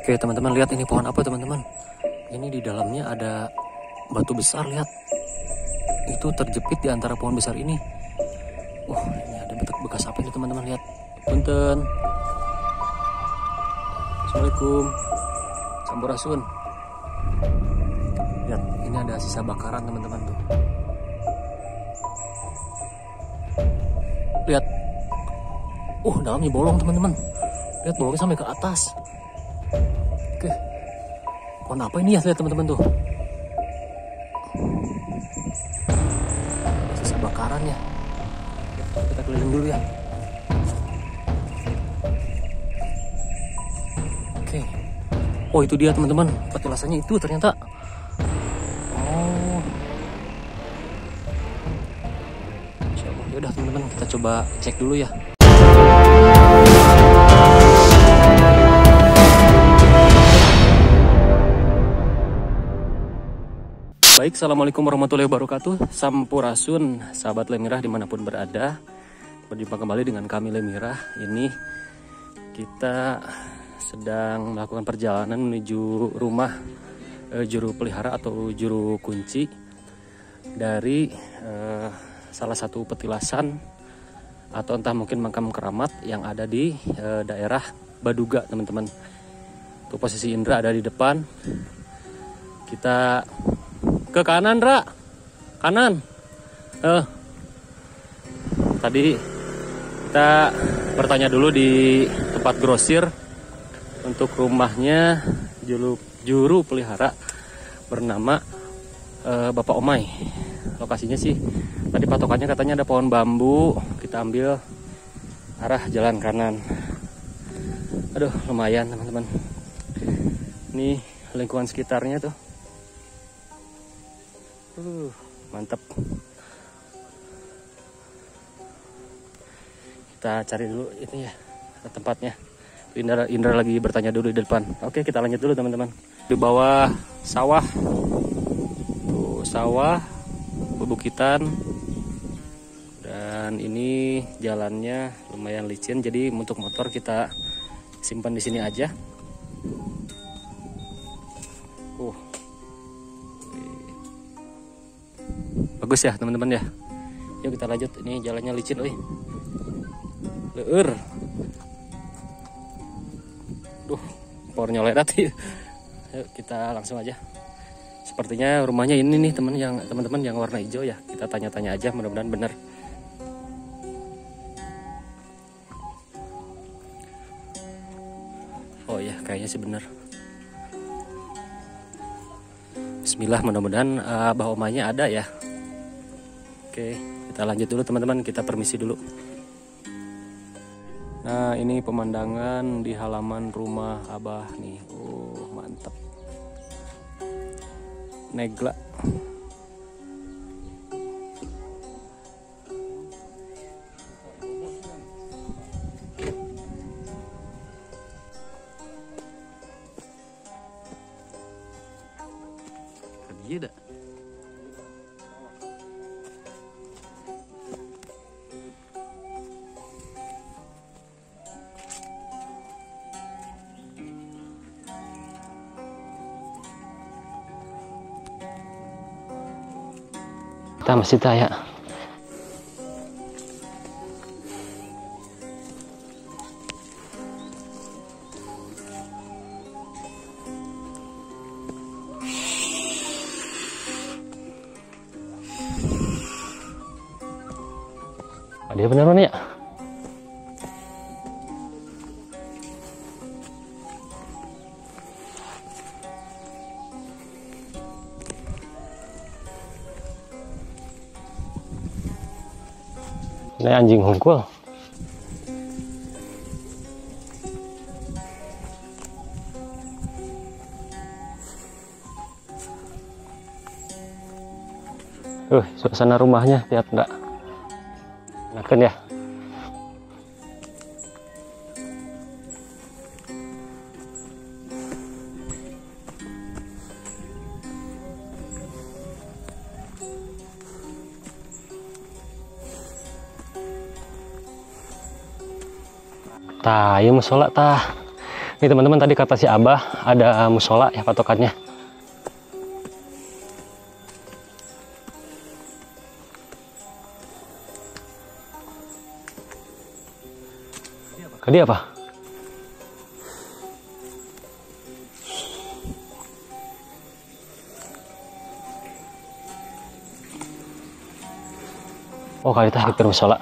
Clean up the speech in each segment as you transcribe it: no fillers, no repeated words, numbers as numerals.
Oke teman-teman, lihat ini pohon apa teman-teman. Ini di dalamnya ada batu besar, lihat. Itu terjepit di antara pohon besar ini. Wah, ini ada bekas apa ini teman-teman, lihat. Punten. Assalamualaikum. Sampurasun. Lihat, ini ada sisa bakaran teman-teman tuh. Lihat. Dalamnya bolong teman-teman. Lihat bolongnya sampai ke atas. Oke. Pohon apa ini ya, lihat teman-teman tuh. Sisa bakaran ya. Kita keliling dulu ya. Oke. Oh, itu dia teman-teman. Petilasannya itu ternyata. Oh. Insyaallah. Yaudah teman-teman, kita coba cek dulu ya. Baik, assalamualaikum warahmatullahi wabarakatuh. Sampurasun, sahabat Lemirah dimanapun berada. Berjumpa kembali dengan kami Lemirah. Ini kita sedang melakukan perjalanan menuju rumah juru pelihara atau juru kunci dari salah satu petilasan atau entah mungkin makam keramat yang ada di daerah Baduga teman-teman. Tuh posisi Indra ada di depan. Kita ke kanan, Ra. Kanan. Tadi kita bertanya dulu di tempat grosir untuk rumahnya juru pelihara bernama Bapak Omai. Lokasinya sih tadi patokannya katanya ada pohon bambu. Kita ambil arah jalan kanan. Aduh, lumayan teman-teman. Ini lingkungan sekitarnya tuh. Mantap. Kita cari dulu ini ya tempatnya. Indra lagi bertanya dulu di depan. Oke, kita lanjut dulu teman-teman. Di bawah sawah. Tuh, sawah, bebukitan. Dan ini jalannya lumayan licin, jadi untuk motor kita simpan di sini aja. Bagus ya teman-teman ya. Yuk kita lanjut, ini jalannya licin leur. Pornya ledat. Yuk kita langsung aja. Sepertinya rumahnya ini nih teman-teman yang warna hijau ya. Kita tanya-tanya aja, mudah-mudahan benar. Oh ya, kayaknya sih benar. Bismillah, mudah-mudahan Abah Omanya ada ya. Oke, kita lanjut dulu teman-teman, kita permisi dulu. Nah, ini pemandangan di halaman rumah Abah nih. Mantap. Negla. Iya dah. Kita masih tanya. Dia beneran ya? Ini anjing hungkul. Suasana rumahnya lihat enggak? Enakan ya. Tah, ieu mah sholat tah. Ini teman-teman, tadi kata si Abah ada musola ya patokannya. Dia apa? Oh, kali itu hampir musola.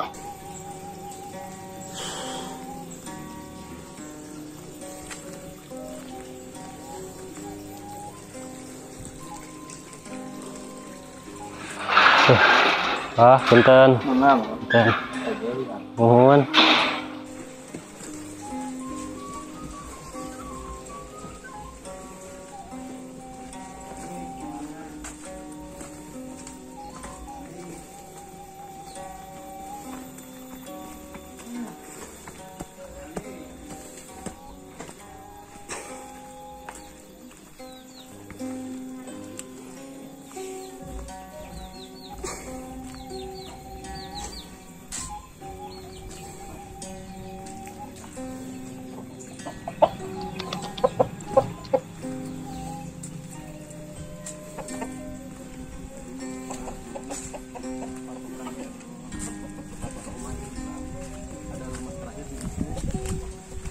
Punten. Punten. Mohon.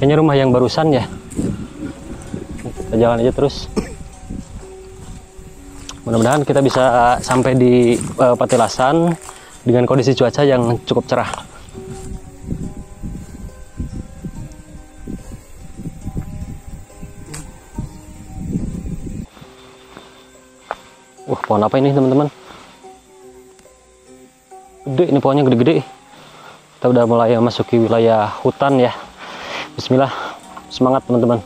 Kayaknya rumah yang barusan ya. Kita jalan aja terus. Mudah-mudahan kita bisa sampai di Patilasan dengan kondisi cuaca yang cukup cerah. Pohon apa ini teman-teman? Gede, ini pohonnya gede-gede. Kita udah mulai memasuki wilayah hutan ya. Bismillah, semangat teman-teman.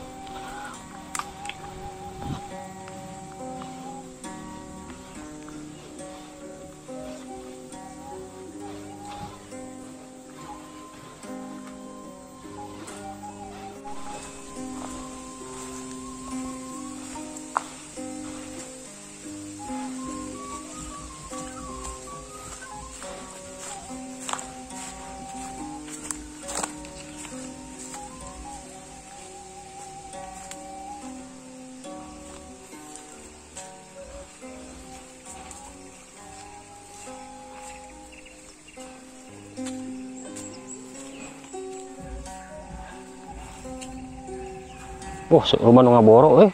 Rumah Nungaboro.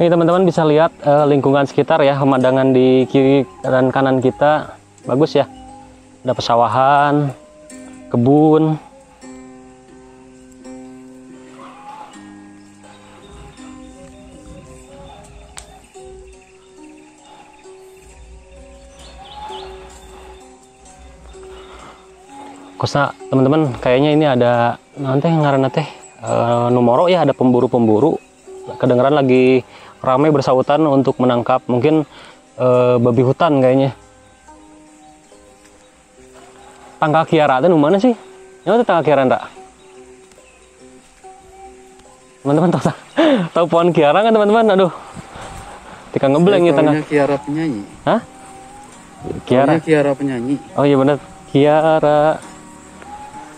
Ini teman-teman bisa lihat lingkungan sekitar ya, pemandangan di kiri dan kanan kita bagus ya. Ada pesawahan, kebun. Kosa teman-teman, kayaknya ini ada nanti ngaran teh Numoro ya, ada pemburu-pemburu. Kedengeran lagi ramai bersautan untuk menangkap mungkin babi hutan kayaknya. Tangka kiara itu mana sih? Ini tangka kiara enggak? Teman-teman tahu pohon kiara kan teman-teman? Aduh, tika ngebleng ya tengah. Kiara penyanyi. Hah? Kiara. Kiara penyanyi. Oh iya benar, kiara.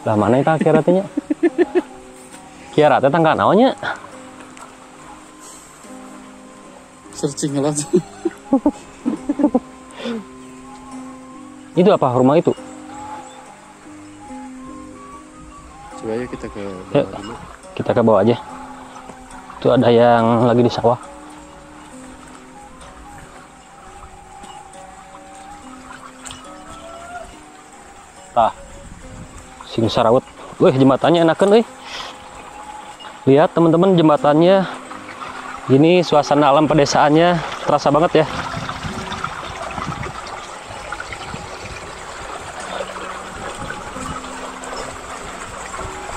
Lah mana itu kiara tanya? Kiara teh tangga naonnya? Searching lah. Itu apa rumah itu? Coba aja kita ke bawah dulu. Kita ke bawah aja. Itu ada yang lagi di sawah. Sing sarawut. Wih, jembatannya enakan euy. Lihat teman-teman jembatannya. Ini suasana alam pedesaannya terasa banget ya.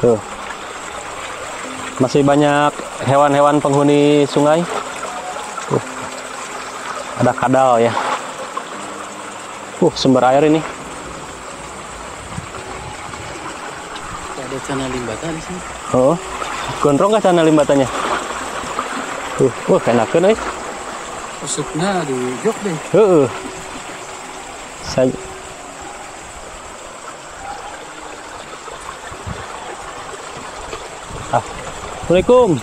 Tuh. Masih banyak hewan-hewan penghuni sungai. Ada kadal ya. Sumber air ini. Ada cana limbata di sini. Oh, gondrong kah cana limbatannya? Enakeun euy. Usupna di jok deh. Saya Assalamualaikum.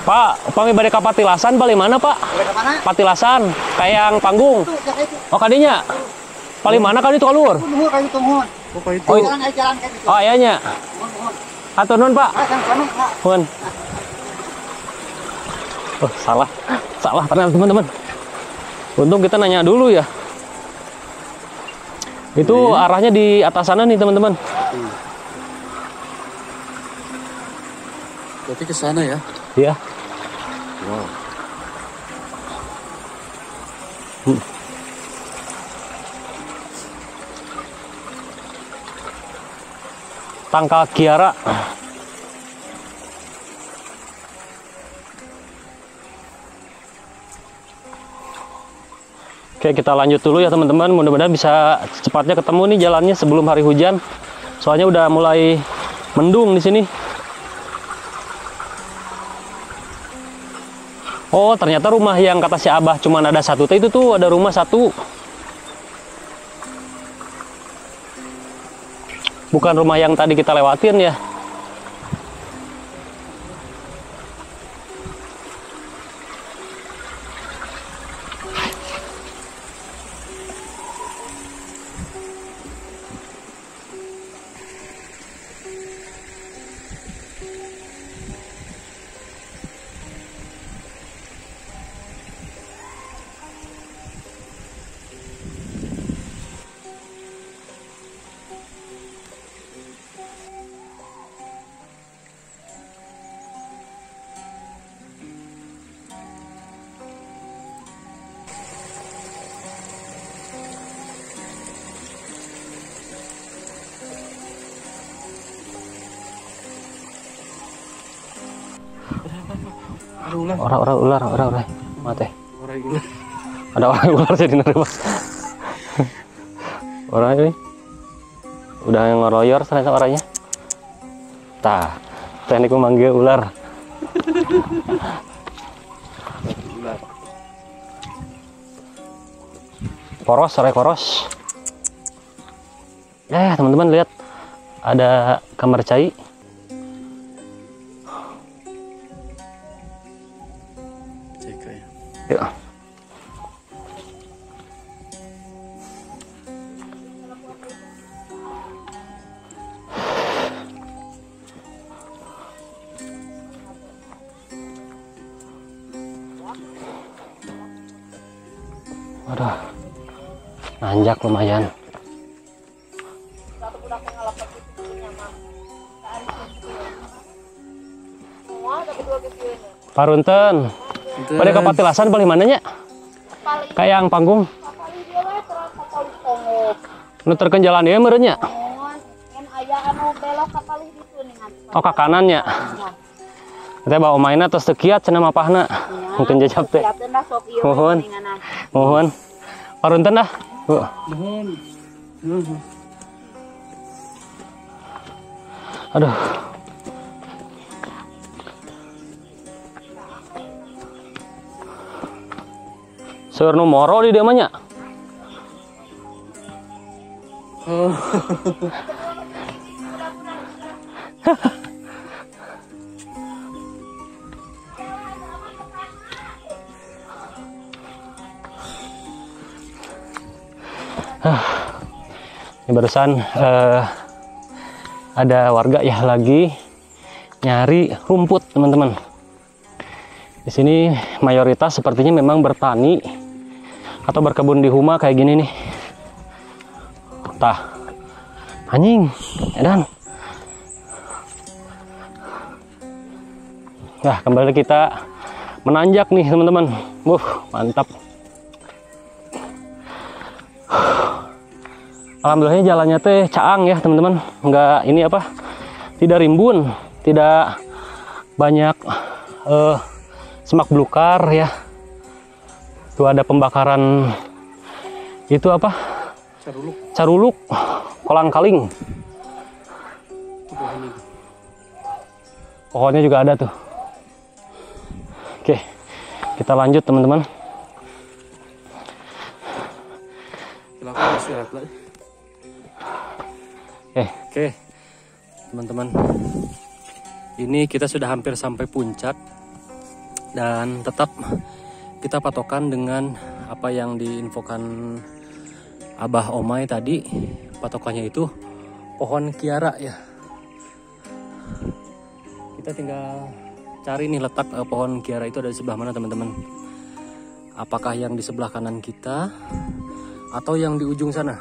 Pak, upami bade ka Patilasan balik mana, Pak? Balik ke mana? Patilasan, kayak yang panggung. Itu, jaga itu. Oh, kadinya. Paling mana kali itu keluar? Nuhun kayu itu nuhun. Oh, Jalan aja jalan kayak gitu. oh iyanya. Nuhun. Hatur nuhun, Pak. Ah, yang sana, Pak. Nuhun. Oh, salah. Salah ternyata, teman-teman. Untung kita nanya dulu ya. Itu arahnya di atas sana nih, teman-teman. Berarti ke sana ya? Iya. Wow. Tangkal Kiara. Oke, kita lanjut dulu ya teman-teman. Mudah-mudahan bisa cepatnya ketemu nih jalannya sebelum hari hujan. Soalnya udah mulai mendung di sini. Oh, ternyata rumah yang kata si Abah cuma ada satu. Itu tuh ada rumah satu. Bukan rumah yang tadi kita lewatin ya. Ada ular. Ular. Mate. Orang ular. Ada orang ular jadi nerima. Orang ini udah ngeroyor ternyata orangnya. Tah, teknik memanggil ular. Ular. Koros. Ya, teman-teman lihat ada kamar cai. Cek ya. Yuk. Waduh, nanjak lumayan. Parunten. Pada ke Patilasan paling mananya? Kayak yang panggung. Nu terkeun jalan ieu meureunnya. Oh, ka kanannya. Teh bawa mainna tos teu kiat cenah mapahna. Mungkin jajab teh. Mohon. Parunten dah. Aduh. Seur nu moro di dieu mah nya. Ini barusan ada warga ya lagi nyari rumput, teman-teman. Di sini mayoritas sepertinya memang bertani atau berkebun di huma kayak gini nih. Tah, anjing, edan. Nah, kembali kita menanjak nih, teman-teman. Mantap. Alhamdulillahnya jalannya teh caang ya, teman-teman. Enggak ini apa? Tidak rimbun, tidak banyak semak belukar ya. Tuh ada pembakaran itu apa? Caruluk, kolang-kaling. Pohonnya juga ada tuh. Oke, kita lanjut teman-teman. Oke, teman-teman. Ini kita sudah hampir sampai puncak dan tetap kita patokan dengan apa yang diinfokan Abah Omay tadi. Patokannya itu pohon kiara ya. Kita tinggal cari nih letak pohon kiara itu ada di sebelah mana teman-teman. Apakah yang di sebelah kanan kita atau yang di ujung sana?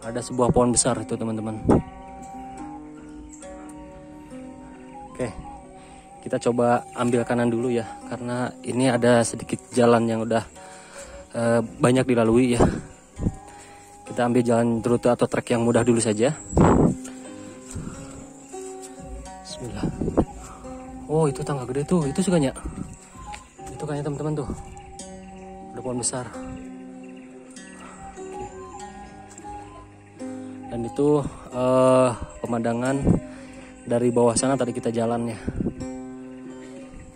Ada sebuah pohon besar itu teman-teman. Oke, kita coba ambil kanan dulu ya, karena ini ada sedikit jalan yang udah banyak dilalui ya. Kita ambil jalan rute atau trek yang mudah dulu saja. Bismillah. Oh, itu tangga gede tuh, itu sukanya. Itu kayaknya teman-teman tuh. Ada pohon besar. Oke. Dan itu pemandangan dari bawah sana tadi kita jalan ya.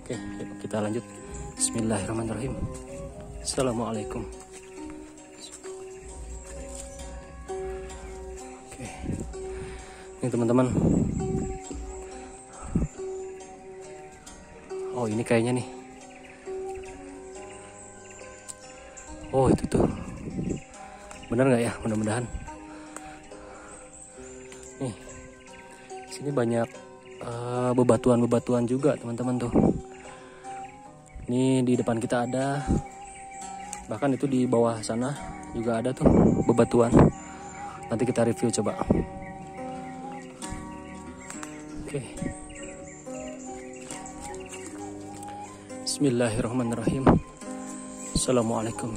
Oke, yuk kita lanjut. Bismillahirrahmanirrahim. Assalamualaikum. Oke. Ini teman-teman. Oh, ini kayaknya nih. Oh, itu tuh. Benar nggak ya? Mudah-mudahan. Nih. Sini banyak bebatuan-bebatuan juga, teman-teman tuh. Ini di depan kita ada. Bahkan itu di bawah sana juga ada tuh bebatuan. Nanti kita review coba. Oke. Bismillahirrahmanirrahim. Assalamualaikum.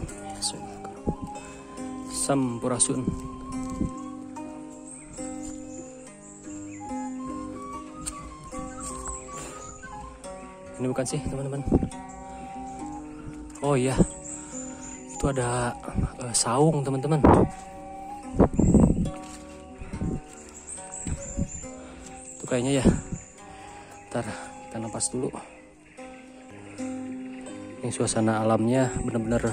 Sampurasun. Ini bukan sih teman-teman. Oh iya, itu ada saung teman-teman. Itu kayaknya ya. Ntar kita napas dulu. Ini suasana alamnya benar-benar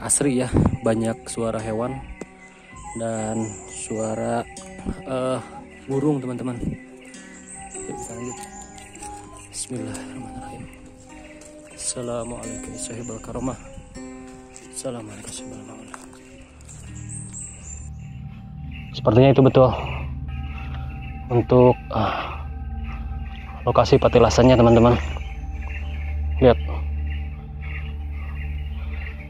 asri ya, banyak suara hewan dan suara burung teman-teman. Yuk kita lanjut. Bismillahirrahmanirrahim. Assalamualaikum sahibal karamah. Assalamualaikum sahibal maula. Sepertinya itu betul untuk lokasi patilasannya teman-teman. Lihat.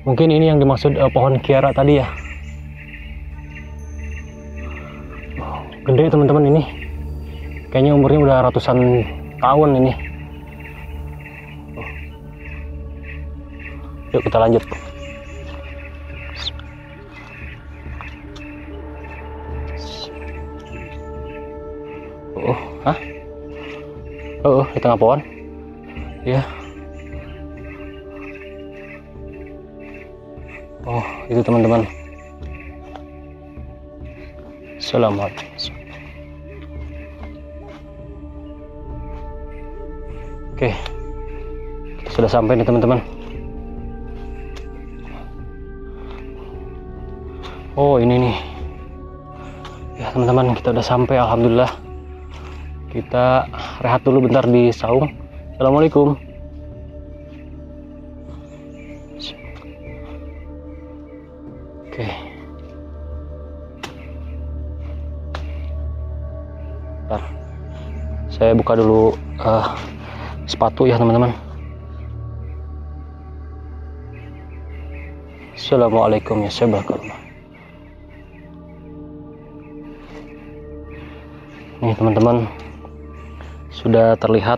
Mungkin ini yang dimaksud pohon kiara tadi ya. Gede teman-teman ini. Kayaknya umurnya udah ratusan tahun ini. Yuk kita lanjut. Hah? Di tengah pohon. Ya. Oh, itu teman-teman. Assalamualaikum. Oke, kita sudah sampai nih teman-teman. Oh, ini nih. Ya teman-teman, kita udah sampai. Alhamdulillah. Kita rehat dulu bentar di saung. Assalamualaikum. Oke. Bentar. Saya buka dulu sepatu ya teman-teman. Assalamualaikum ya sahabat. Nih teman-teman, sudah terlihat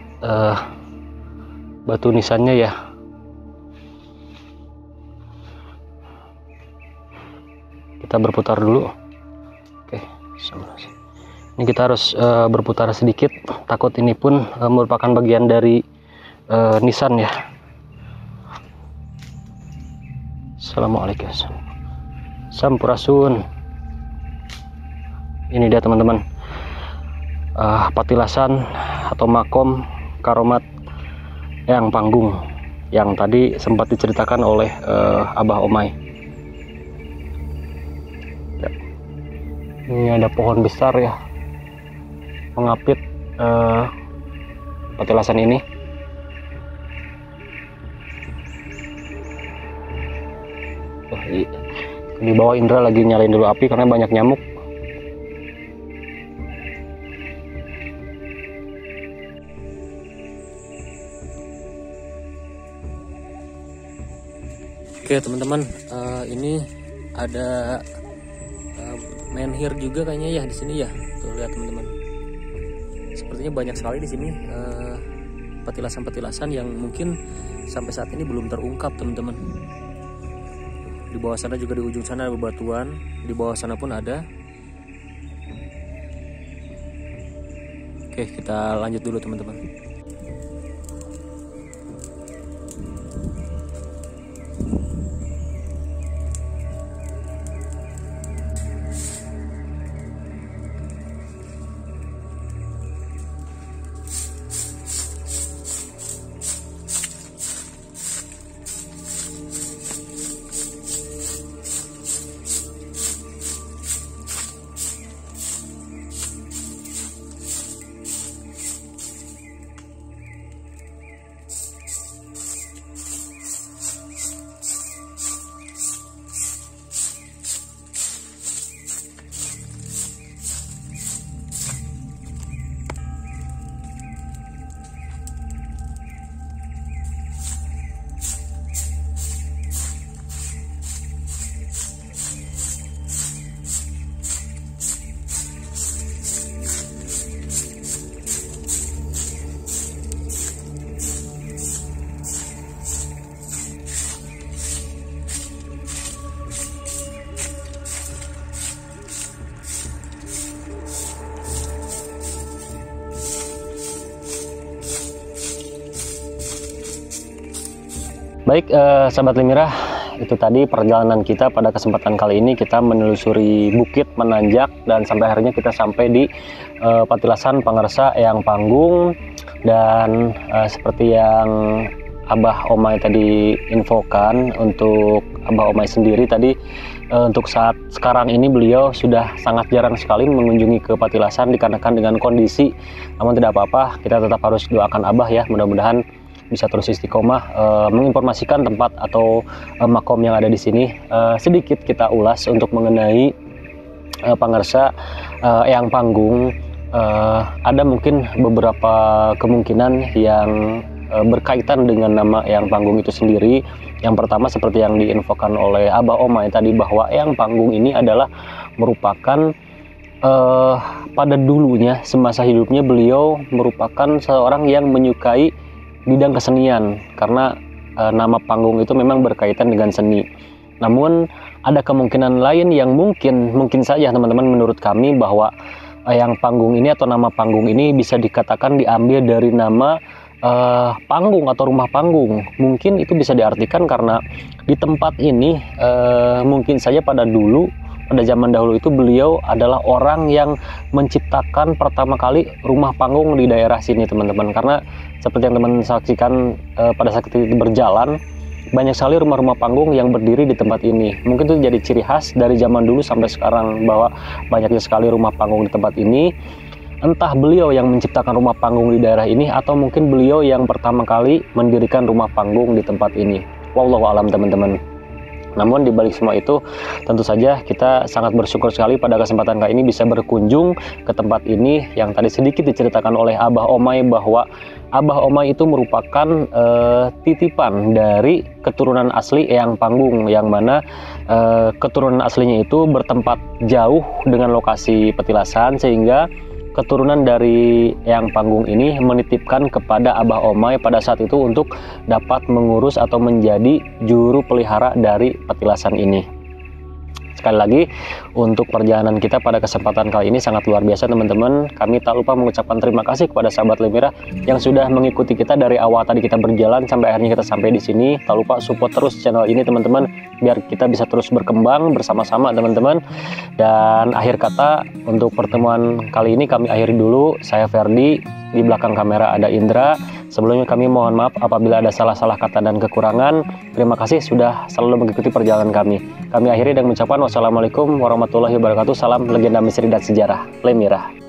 batu nisannya ya. Kita berputar dulu. Oke, ini kita harus berputar sedikit, takut ini pun merupakan bagian dari nisan ya. Assalamualaikum. Sampurasun. Ini dia teman-teman, patilasan atau makom karomat yang panggung yang tadi sempat diceritakan oleh Abah Omay. Ini ada pohon besar ya, mengapit petilasan ini. Di bawah Indra lagi nyalain dulu api karena banyak nyamuk. Oke teman-teman, ini ada menhir juga kayaknya ya di sini ya. Tuh lihat teman-teman. Sepertinya banyak sekali di sini petilasan-petilasan yang mungkin sampai saat ini belum terungkap teman-teman. Di bawah sana juga, di ujung sana ada bebatuan, di bawah sana pun ada. Oke, kita lanjut dulu teman-teman. Baik, sahabat Lemirah, itu tadi perjalanan kita pada kesempatan kali ini. Kita menelusuri bukit menanjak dan sampai akhirnya kita sampai di petilasan Pangersa Eyang Panggung. Dan seperti yang Abah Omay tadi infokan, untuk Abah Omay sendiri tadi untuk saat sekarang ini beliau sudah sangat jarang sekali mengunjungi ke petilasan dikarenakan dengan kondisi. Namun tidak apa-apa, kita tetap harus doakan Abah ya, mudah-mudahan bisa terus istiqomah menginformasikan tempat atau makom yang ada di sini. Sedikit kita ulas untuk mengenai Pangersa Eyang Panggung. Ada mungkin beberapa kemungkinan yang berkaitan dengan nama Eyang Panggung itu sendiri. Yang pertama seperti yang diinfokan oleh Abah Omay tadi, bahwa Eyang Panggung ini adalah merupakan pada dulunya semasa hidupnya beliau merupakan seorang yang menyukai bidang kesenian, karena nama panggung itu memang berkaitan dengan seni. Namun ada kemungkinan lain yang mungkin saja teman-teman menurut kami, bahwa Eyang Panggung ini atau nama panggung ini bisa dikatakan diambil dari nama panggung atau rumah panggung. Mungkin itu bisa diartikan karena di tempat ini mungkin saja pada zaman dahulu itu beliau adalah orang yang menciptakan pertama kali rumah panggung di daerah sini teman-teman. Karena seperti yang teman saksikan pada saat itu berjalan, banyak sekali rumah-rumah panggung yang berdiri di tempat ini. Mungkin itu jadi ciri khas dari zaman dulu sampai sekarang, bahwa banyaknya sekali rumah panggung di tempat ini. Entah beliau yang menciptakan rumah panggung di daerah ini, atau mungkin beliau yang pertama kali mendirikan rumah panggung di tempat ini. Wallahu alam teman-teman. Namun di balik semua itu, tentu saja kita sangat bersyukur sekali pada kesempatan kali ini bisa berkunjung ke tempat ini, yang tadi sedikit diceritakan oleh Abah Omay, bahwa Abah Omay itu merupakan titipan dari keturunan asli Eyang Panggung, yang mana keturunan aslinya itu bertempat jauh dengan lokasi petilasan, sehingga keturunan dari Eyang Panggung ini menitipkan kepada Abah Omay pada saat itu untuk dapat mengurus atau menjadi juru pelihara dari petilasan ini. Sekali lagi, untuk perjalanan kita pada kesempatan kali ini sangat luar biasa teman-teman. Kami tak lupa mengucapkan terima kasih kepada sahabat Lemirah yang sudah mengikuti kita dari awal tadi kita berjalan sampai akhirnya kita sampai di sini. Tak lupa support terus channel ini teman-teman, biar kita bisa terus berkembang bersama-sama teman-teman. Dan akhir kata untuk pertemuan kali ini kami akhiri dulu. Saya Ferdi, di belakang kamera ada Indra. Sebelumnya kami mohon maaf apabila ada salah-salah kata dan kekurangan. Terima kasih sudah selalu mengikuti perjalanan kami. Kami akhiri dengan mengucapkan wassalamualaikum warahmatullahi wabarakatuh. Salam legenda misteri dan sejarah Lemirah.